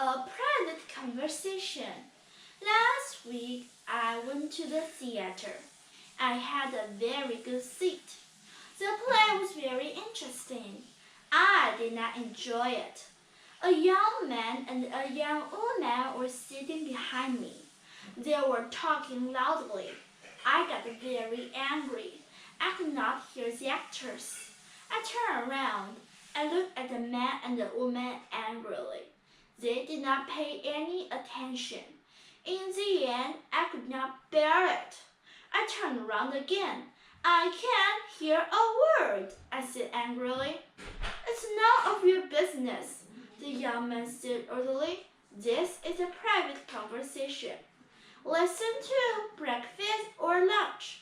A private conversation. Last week, I went to the theater. I had a very good seat. The play was very interesting. I did not enjoy it. A young man and a young woman were sitting behind me. They were talking loudly. I got very angry. I could not hear the actors. I turned around. I looked at the man and the woman angrily. They did not pay any attention. In the end, I could not bear it. I turned around again. I can't hear a word, I said angrily. It's none of your business, the young man said orderly. This is a private conversation. Lesson 2, breakfast or lunch.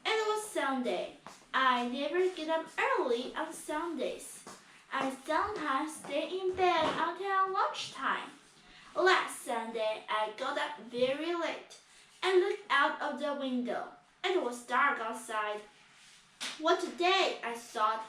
It was Sunday. I never get up early on Sundays. I sometimes stay in bed until lunchtime. Last Sunday, I got up very late. I looked out of the window. It was dark outside. What a day, I thought.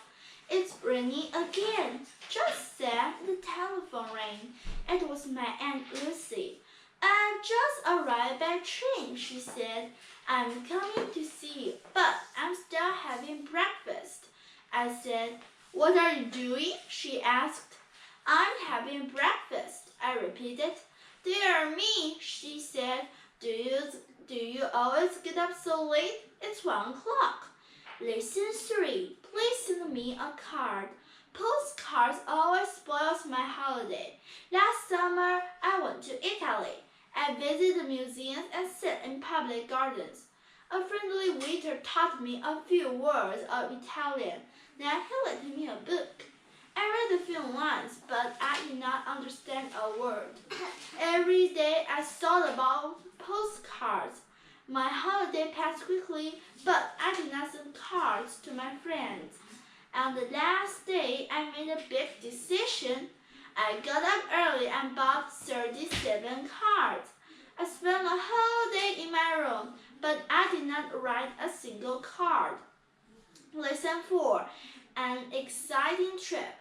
It's raining again. Just then, the telephone rang. It was my Aunt Lucy. I just arrived by train, she said. I'm coming to see you, but I'm still having breakfast. I said, What are you doing? She asked. I'm having breakfast, I repeated. Dear me, she said. Do you always get up so late? It's 1 o'clock. Lesson 3. Please send me a card. Postcards always spoils my holiday. Last summer, I went to Italy. I visited museums and sat in public gardens. A friendly waiter taught me a few words of Italian. Then he lent me a book. I read a few lines, but I did not understand a word. Every day I thought about postcards. My holiday passed quickly, but I did not send cards to my friends. On the last day, I made a big decision. I got up early and bought 37 cards. I spent a whole day in my room, but I did not write a single card. Lesson 4. An exciting trip.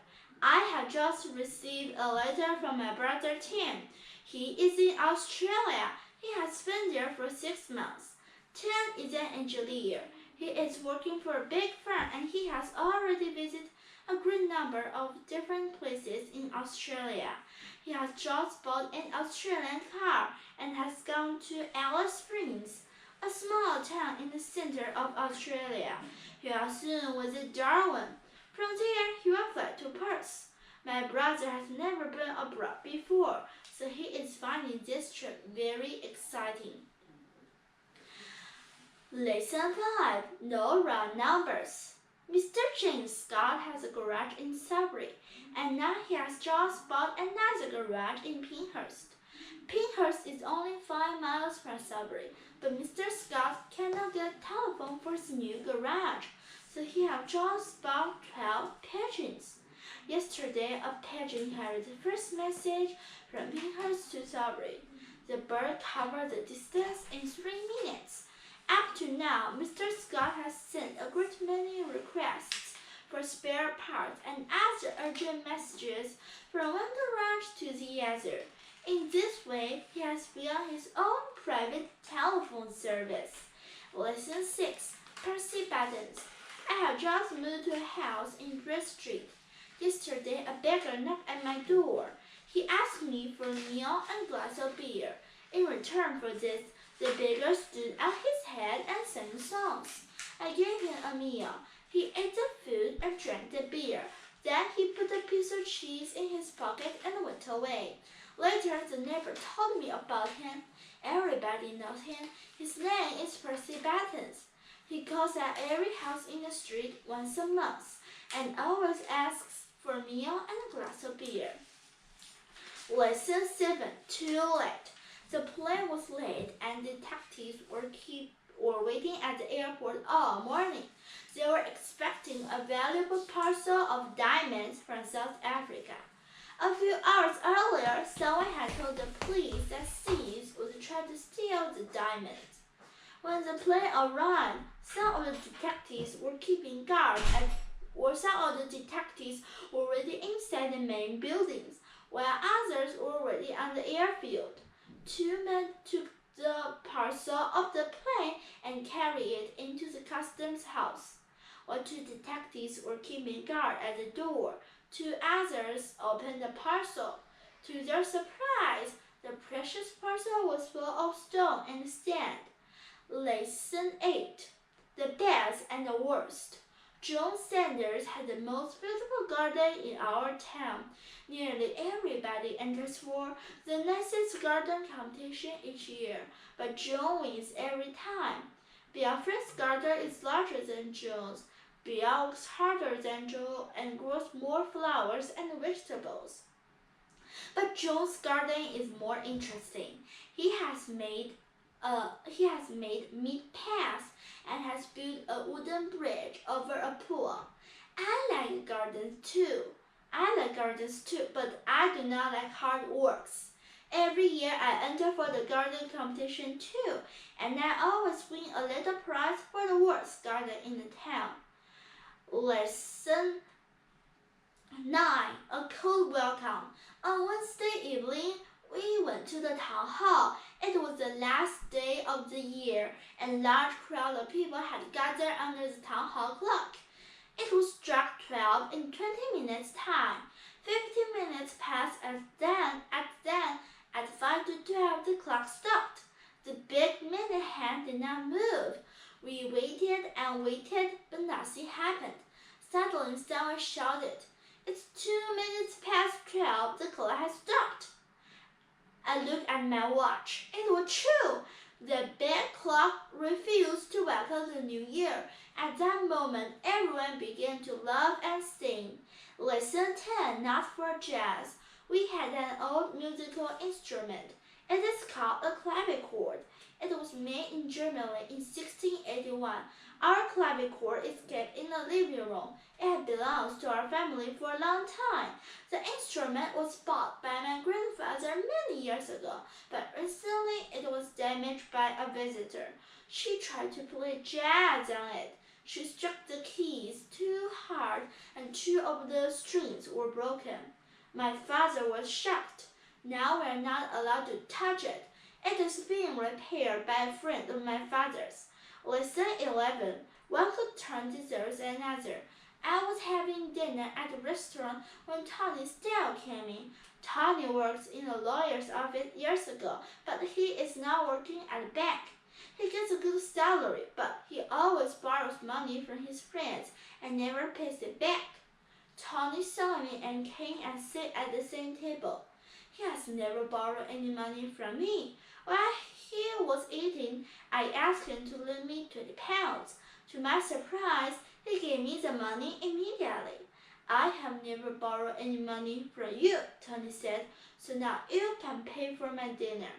I have just received a letter from my brother Tim. He is in Australia. He has been there for 6 months. Tim is an engineer. He is working for a big firm and he has already visited a great number of different places in Australia. He has just bought an Australian car and has gone to Alice Springs, a small town in the center of Australia. He will soon visit Darwin. From there, he will fly to Perth. My brother has never been abroad before, so he is finding this trip very exciting. Lesson 5. No round numbers. Mr. James Scott has a garage in Sudbury, and now he has just bought another garage in Pinehurst. Pinehurst is only 5 miles from Sudbury, but Mr. Scott cannot get a telephone for his new garage, so he has just bought 12 pigeons. Yesterday, a pigeon carried the first message from Pinehurst to Sudbury. The bird covered the distance in 3 minutes. Up to now, Mr. Scott has sent a great many requests for spare parts and other urgent messages from one garage to the other. In this way, he has begun his own private telephone service. Lesson 6. Percy Buttons. I have just moved to a house in Bridge Street. Yesterday, a beggar knocked at my door. He asked me for a meal and a glass of beer. In return for this, the beggar stood on his head and sang songs. I gave him a meal. He ate the food and drank the beer. Then he put a piece of cheese in his pocket and went away. Later, the neighbor told me about him. Everybody knows him. His name is Percy Buttons. He calls at every house in the street once a month and always asks for a meal and a glass of beer. Lesson 7. Too late. The plane was late and detectives were waiting at the airport all morning. They were expecting a valuable parcel of diamonds from South Africa. A few hours earlier, someone had told the police that thieves would try to steal the diamonds. When the plane arrived, some of the detectives were keeping guard some of the detectives were already inside the main buildings, while others were already on the airfield. 2 men took the parcel of the plane and carried it into the customs house, while 2 detectives were keeping guard at the door. 2 others opened the parcel. To their surprise, the precious parcel was full of stone and sand. Lesson 8. The best and the worst. John Sanders had the most beautiful garden in our town. Nearly everybody enters for the nicest garden competition each year, but John wins every time. Bill-Friend's garden is larger than John's. Bill works harder than Joe and grows more flowers and vegetables. But John's garden is more interesting. He has made meat paths and has built a wooden bridge over a pool. I like gardens too, but I do not like hard works. Every year I enter for the garden competition too, and I always win a little prize for the worst garden in the town. Lesson 9. A cold welcome. On Wednesday evening, we went to the town hall. It was the last day of the year, and a large crowd of people had gathered under the town hall clock. It was struck 12 in 20 minutes' time. 15 minutes passed, and then at 5 to 12 the clock stopped. The big minute hand did not move. We waited and waited, but nothing happened. Suddenly someone shouted, "It's 2 minutes past 12, the clock has stopped." I looked at my watch. It was true. The big clock refused to welcome the new year. At that moment, everyone began to laugh and sing. Lesson 10. Not for jazz. We had an old musical instrument. It is called a clavichord. It was made in Germany in 1681. Our clavichord is kept in the living room. It belongs to our family for a long time. The instrument was bought by my grandfather many years ago, but recently it was damaged by a visitor. She tried to play jazz on it. She struck the keys too hard, and 2 of the strings were broken. My father was shocked. Now we are not allowed to touch it. It is being repaired by a friend of my father's. Lesson 11. One could turn deserves another. I was having dinner at a restaurant when Tony Steele came in. Tony worked in a lawyer's office years ago, but he is now working at a bank. He gets a good salary, but he always borrows money from his friends and never pays it back. Tony saw me and came and sat at the same table. He has never borrowed any money from me. While he was eating, I asked him to lend me 20 pounds. To my surprise, he gave me the money immediately. I have never borrowed any money from you, Tony said, so now you can pay for my dinner.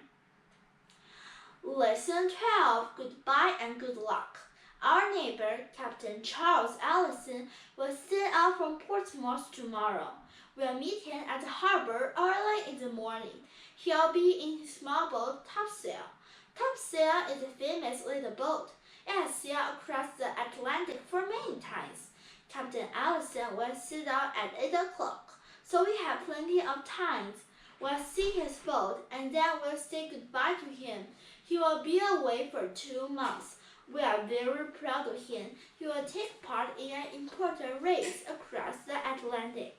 Lesson 12. Goodbye and good luck. Our neighbor, Captain Charles Allison, will set out from Portsmouth tomorrow. We'll meet him at the harbor early in the morning. He'll be in his small boat, Topsail. Topsail is a famous little boat. It has sailed across the Atlantic for many times. Captain Allison will set out at 8 o'clock, so we have plenty of time. We'll see his boat, and then we'll say goodbye to him. He will be away for 2 months. We are very proud of him. He will take part in an important race across the Atlantic.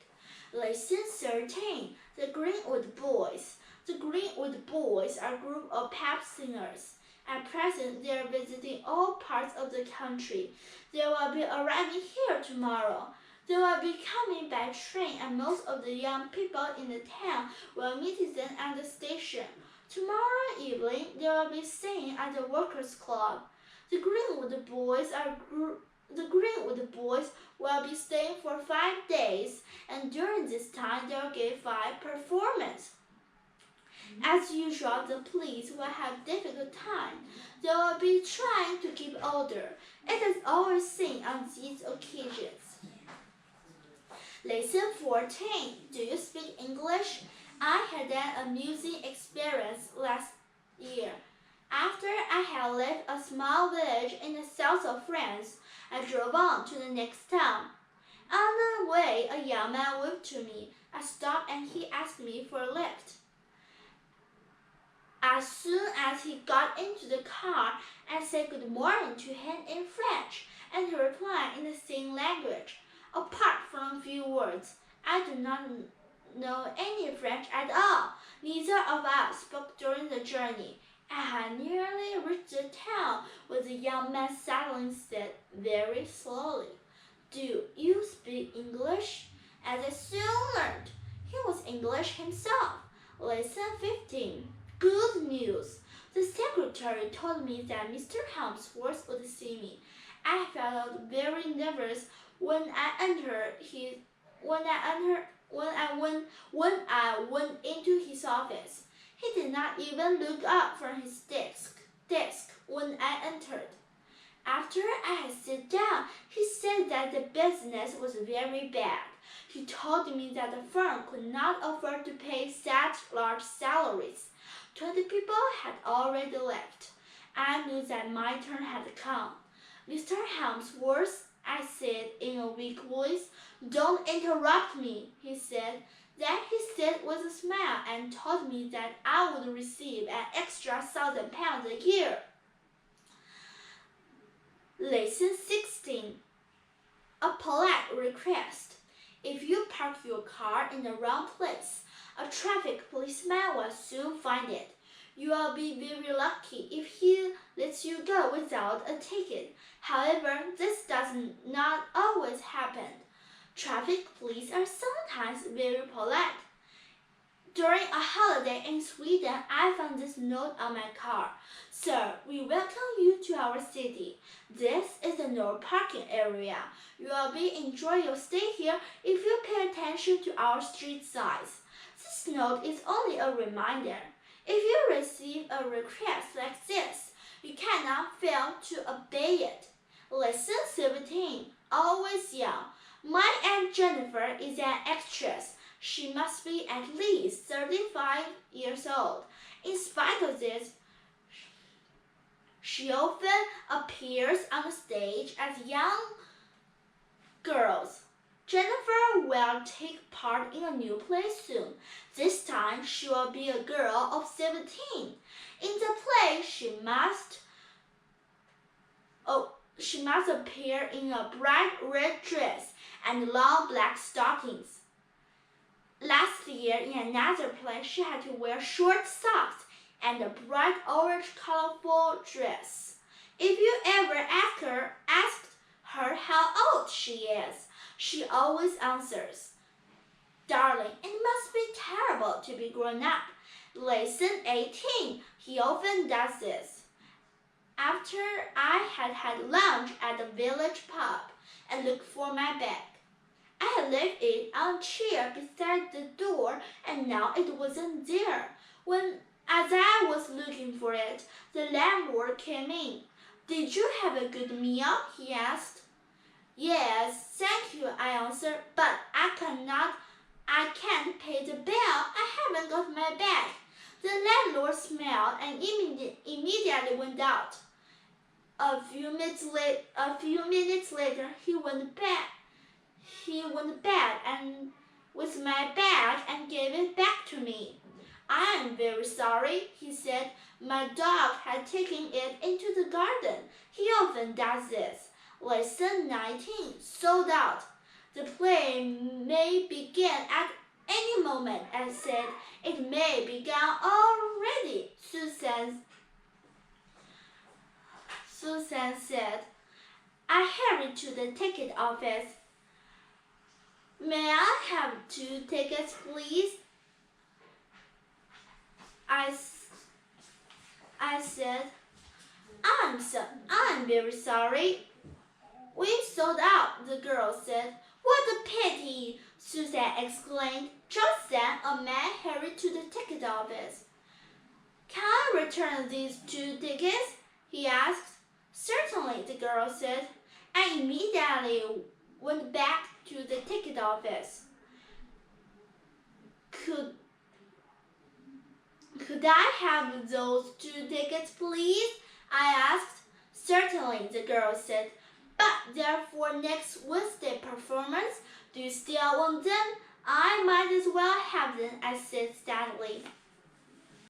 Lesson 13. The Greenwood Boys. The Greenwood Boys are a group of pop singers. At present, they are visiting all parts of the country. They will be arriving here tomorrow. They will be coming by train, and most of the young people in the town will meet them at the station. Tomorrow evening, they will be singing at the Workers' Club. The Greenwood Boys will be staying for 5 days, and during this time they will give 5 performances. As usual, the police will have difficult time. They will be trying to keep order. It is always seen on these occasions. Lesson 14. Do you speak English? I had an amusing experience last year. After I had left a small village in the south of France, I drove on to the next town. On the way, a young man waved to me. I stopped and he asked me for a lift. As soon as he got into the car, I said good morning to him in French, and he replied in the same language. Apart from a few words, I do not know any French at all. Neither of us spoke during the journey. I had nearly reached the town when the young man suddenly said very slowly, "Do you speak English?" As I soon learned, he was English himself. Lesson 15. Good news. The secretary told me that Mr. Helmsworth would see me. I felt very nervous when I went into his office. He did not even look up from his desk when I entered. After I had sat down, he said that the business was very bad. He told me that the firm could not afford to pay such large salaries. 20 people had already left. I knew that my turn had come. "Mr. Helmsworth," I said in a weak voice. "Don't interrupt me," he said. Then he said with a smile and told me that I would receive an extra £1,000 a year. Lesson 16. A polite request. If you park your car in the wrong place, a traffic policeman will soon find it. You will be very lucky if he lets you go without a ticket. However, this does not always happen. Traffic police are sometimes very polite. During a holiday in Sweden, I found this note on my car. "Sir, we welcome you to our city. This is a no parking area. You will enjoy your stay here if you pay attention to our street signs." This note is only a reminder. If you receive a request like this, you cannot fail to obey it. Lesson 17. Always young. My Aunt Jennifer is an actress. She must be at least 35 years old. In spite of this, she often appears on the stage as young girls. Jennifer will take part in a new play soon. This time she will be a girl of 17. In the play, she must appear in a bright red dress and long black stockings. Last year, in another play, she had to wear short socks and a bright orange colorful dress. If you ever asked her how old she is, she always answers, "Darling, it must be terrible to be grown up." Lesson 18. He often does this. After I had lunch at the village pub and looked for my bag, I had left it on a chair beside the door and now it wasn't there. As I was looking for it, the landlord came in. "Did you have a good meal?" he asked. "Yes, thank you," I answered, "but I can't pay the bill. I haven't got my bag." The landlord smiled and immediately went out. A few minutes later, he went back and with my bag and gave it back to me. "I am very sorry," he said. "My dog had taken it into the garden. He often does this." Lesson 19. Sold out. The play may begin at any moment, I said. "It may begin already," Susan said. I hurried to the ticket office. "May I have 2 tickets, please?" I said. I'm very sorry." "We've sold out," the girl said. "What a pity," Susan exclaimed. Just then, a man hurried to the ticket office. "Can I return these 2 tickets?" he asked. "Certainly," the girl said. I immediately went back to the ticket office. Could I have those 2 tickets, please?" I asked. "Certainly," the girl said. But therefore next Wednesday performance, do you still want them? I might as well have them, I said steadily.